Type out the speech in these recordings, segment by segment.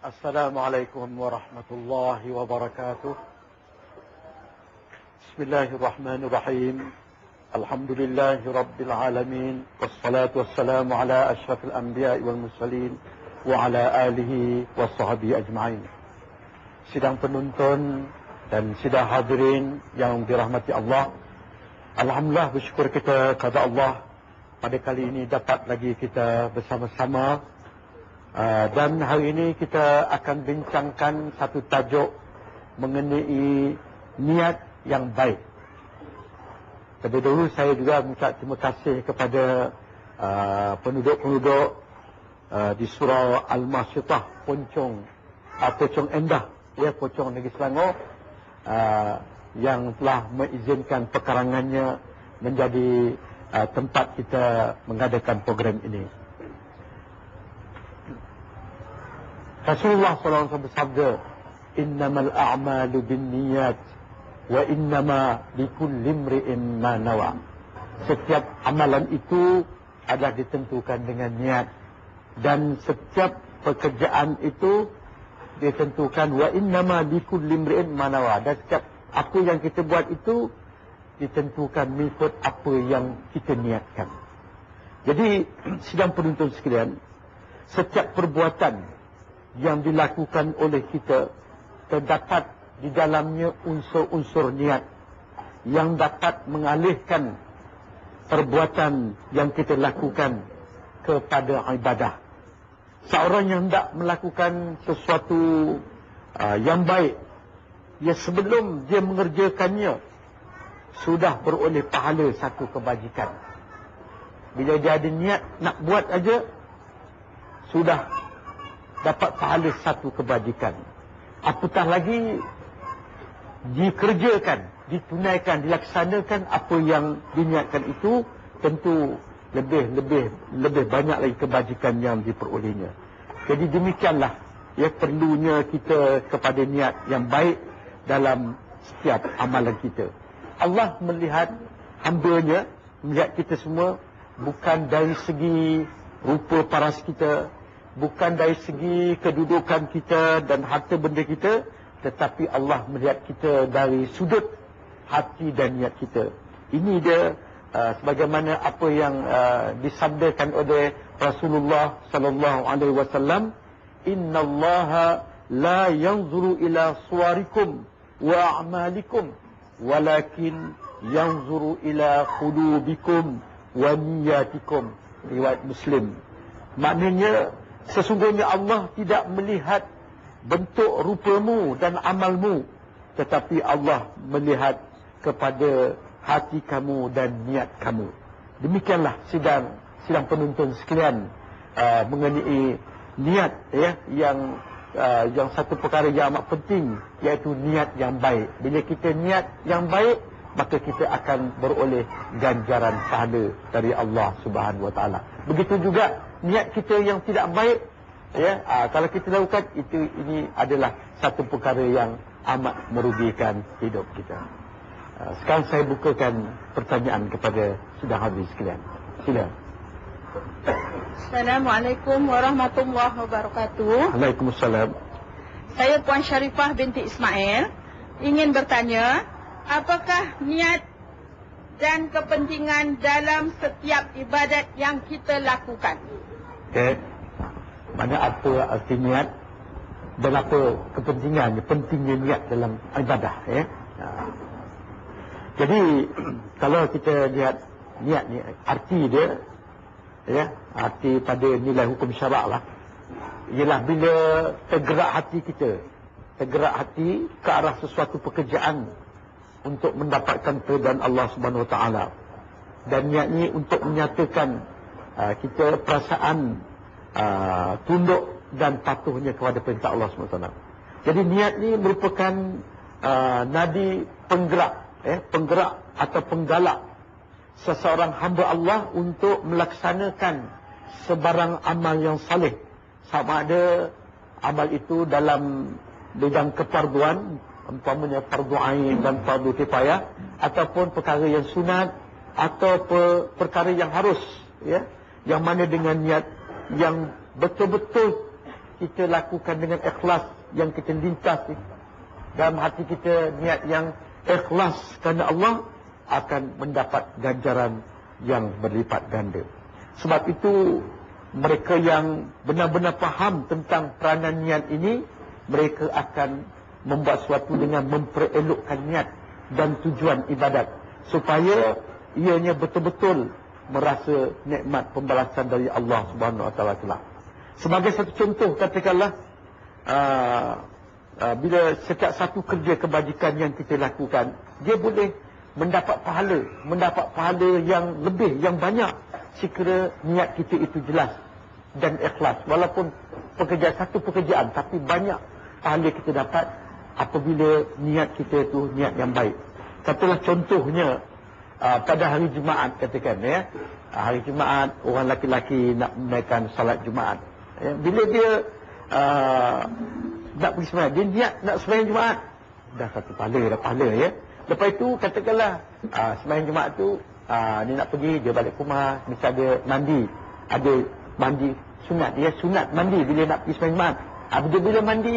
Assalamualaikum warahmatullahi wabarakatuh. Bismillahirrahmanirrahim. Alhamdulillahi rabbil alamin. Wassalatu wassalamu ala asyrafil anbiya'i wal mursalin wa ala alihi wa sahbihi ajma'in. Sidang penonton dan sidang hadirin yang dirahmati Allah, alhamdulillah bersyukur kita kepada Allah pada kali ini dapat lagi kita bersama-sama. Dan hari ini kita akan bincangkan satu tajuk mengenai niat yang baik. Terlebih dahulu saya juga mengucap terima kasih kepada penduduk-penduduk di Surau Al-Masyitah, Poncong Endah, Poncong Negeri Selangor, yang telah mengizinkan pekarangannya menjadi tempat kita mengadakan program ini. Rasulullah SAW bersabda, "Innamal a'malu binniyat wa innama likulli imri'in ma nawa." Setiap amalan itu adalah ditentukan dengan niat, dan setiap pekerjaan itu ditentukan wa innama likulli imri'in ma nawa. Dan setiap apa yang kita buat itu ditentukan mengikut apa yang kita niatkan. Jadi sidang penonton sekalian, setiap perbuatan yang dilakukan oleh kita terdapat di dalamnya unsur-unsur niat yang dapat mengalihkan perbuatan yang kita lakukan kepada ibadah. Seorang yang hendak melakukan sesuatu yang baik, ya sebelum dia mengerjakannya sudah beroleh pahala satu kebajikan. Bila dia ada niat nak buat aja, sudah dapat pahala satu kebajikan. Apatah lagi dikerjakan, ditunaikan, dilaksanakan apa yang diniatkan itu, tentu lebih banyak lagi kebajikan yang diperolehnya. Jadi demikianlah ya perlunya kita kepada niat yang baik dalam setiap amalan kita. Allah melihat hamba-Nya, melihat kita semua bukan dari segi rupa paras kita, bukan dari segi kedudukan kita dan harta benda kita, tetapi Allah melihat kita dari sudut hati dan niat kita. Ini dia sebagaimana apa yang disabdakan oleh Rasulullah sallallahu alaihi wasallam, "Innallaha la yanzuru ila suwarikum wa a'malikum, walakin yanzuru ila qulubikum wa niyatikum." Riwayat Muslim. Maknanya sesungguhnya Allah tidak melihat bentuk rupamu dan amalmu, tetapi Allah melihat kepada hati kamu dan niat kamu. Demikianlah sidang penonton sekalian mengenai niat, ya, yang satu perkara yang amat penting, iaitu niat yang baik. Bila kita niat yang baik, maka kita akan beroleh ganjaran pahala dari Allah Subhanahu wa taala. Begitu juga niat kita yang tidak baik, ya, kalau kita lakukan ini adalah satu perkara yang amat merugikan hidup kita. Sekarang saya bukakan pertanyaan kepada sidang hadirin sekalian. Sila. Assalamualaikum warahmatullahi wabarakatuh. Waalaikumsalam. Saya Puan Syarifah binti Ismail ingin bertanya, apakah niat dan kepentingan dalam setiap ibadat yang kita lakukan? Okay. Mana apa arti niat dan apa kepentingannya, pentingnya niat dalam ibadah, ya. Jadi kalau kita lihat niat ni, arti dia, ya, arti pada nilai hukum syarak lah, ialah bila tergerak hati kita, tergerak hati ke arah sesuatu pekerjaan untuk mendapatkan keridaan Allah Subhanahu Wa Taala. Dan niat ni untuk menyatakan kita perasaan tunduk dan patuhnya kepada perintah Allah Subhanahu Wa Taala. Jadi niat ni merupakan nadi penggerak, penggerak atau penggalak seseorang hamba Allah untuk melaksanakan sebarang amal yang saleh, sama ada amal itu dalam bidang kefarduan, umpamanya fardu ain dan fardu kifayah, ataupun perkara yang sunat atau perkara yang harus, ya, yang mana dengan niat yang betul-betul kita lakukan dengan ikhlas, yang kita lintas dalam hati kita, niat yang ikhlas kerana Allah, akan mendapat ganjaran yang berlipat ganda. Sebab itu mereka yang benar-benar faham tentang peranan niat ini, mereka akan membuat sesuatu dengan memperelokkan niat dan tujuan ibadat, supaya ianya betul-betul merasa nikmat pembalasan dari Allah Subhanahu Wa Taala. Sebagai satu contoh, katakanlah bila setiap satu kerja kebajikan yang kita lakukan, dia boleh mendapat pahala yang lebih, yang banyak, sekira niat kita itu jelas dan ikhlas. Walaupun satu pekerjaan, tapi banyak pahala kita dapat apabila niat kita itu niat yang baik. Katalah contohnya pada hari Jumaat, katakan ya, hari Jumaat orang laki-laki nak menaikkan salat Jumaat. Bila dia nak pergi sembahyang, dia niat nak sembahyang Jumaat, dah satu pahala ya. Lepas itu katakanlah sembahyang Jumaat tu dia nak pergi, dia balik rumah, mesti ada mandi sunat, dia sunat mandi bila nak pergi sembahyang Jumaat. Bila mandi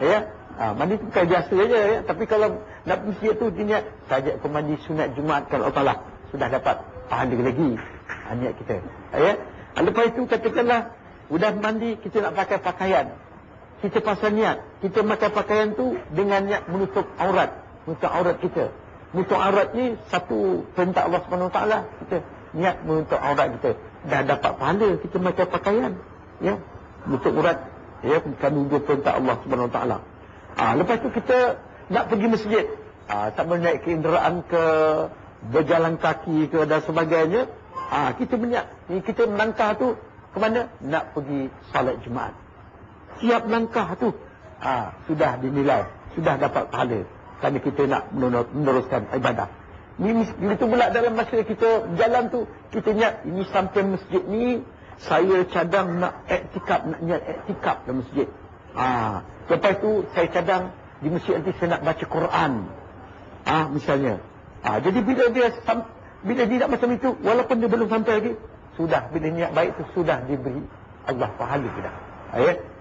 ya, mandi tu bukan biasa saja ya, tapi kalau nak pergi masjid tu dia niat saja aku mandi sunat Jumaat kalau Allah, sudah dapat pahala lagi niat kita ya. Lepas itu katakanlah sudah mandi, kita nak pakai pakaian, kita pasal niat, kita pakai pakaian tu dengan niat menutup aurat kita. Menutup aurat ni satu perintah Allah Subhanahu Wa Taala, kita niat menutup aurat kita, dah dapat pahala kita pakai pakaian ya, menutup aurat ya, bukan dua perintah Allah Subhanahu Wa Taala. Lepas tu kita nak pergi masjid, sama naik kenderaan ke, berjalan kaki ke dan sebagainya, kita berniat, kita melangkah tu ke mana? Nak pergi salat Jumaat. Siap langkah tu sudah dinilai, sudah dapat pahala, kerana kita nak meneruskan ibadah. Bila tu pula dalam masa kita jalan tu, kita niat ini sampai masjid ni saya cadang nak iktikaf, nak niat iktikaf dalam masjid. Lepas tu saya cadang di masjid nanti saya nak baca Quran. Misalnya. Jadi bila dia nak macam itu, walaupun dia belum sampai lagi, sudah bila niat baik tu sudah diberi Allah pahala kita.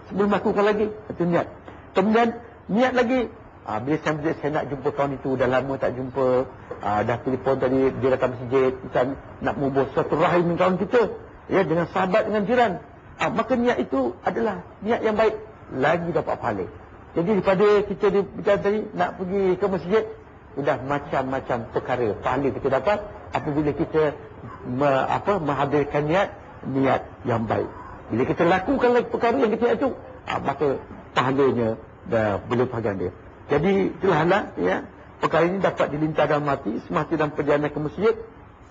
Sebelum lakukan lagi, itu niat. Kemudian niat lagi, bila saya nak jumpa kawan itu, dah lama tak jumpa, dah telefon tadi, dia datang masjid, kita nak membuat satu rahim dengan kawan kita, ya, dengan sahabat, dengan jiran. Maka niat itu adalah niat yang baik, lagi dapat pahala. Jadi daripada kita berjalan tadi nak pergi ke masjid, sudah macam-macam perkara pahala kita dapat apabila kita menghadirkan niat yang baik. Bila kita lakukan lagi perkara yang kita itu, maka pahalanya dah berlipat ganda. Jadi itulah ya, perkara ini dapat dilintas dalam hati semasa dalam perjalanan ke masjid,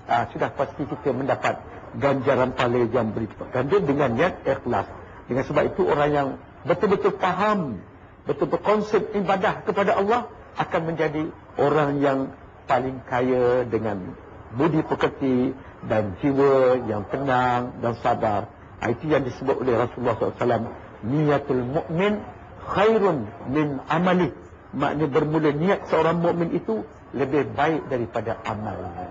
sudah pasti kita mendapat ganjaran pahala yang berlipat ganda dengan niat ikhlas. Dengan sebab itu orang yang betul-betul faham, betul-betul konsep ibadah kepada Allah akan menjadi orang yang paling kaya dengan budi pekerti dan jiwa yang tenang dan sabar. Itu yang disebut oleh Rasulullah SAW, niatul mu'min khairun min amali. Maknanya bermula niat seorang mukmin itu lebih baik daripada amalnya.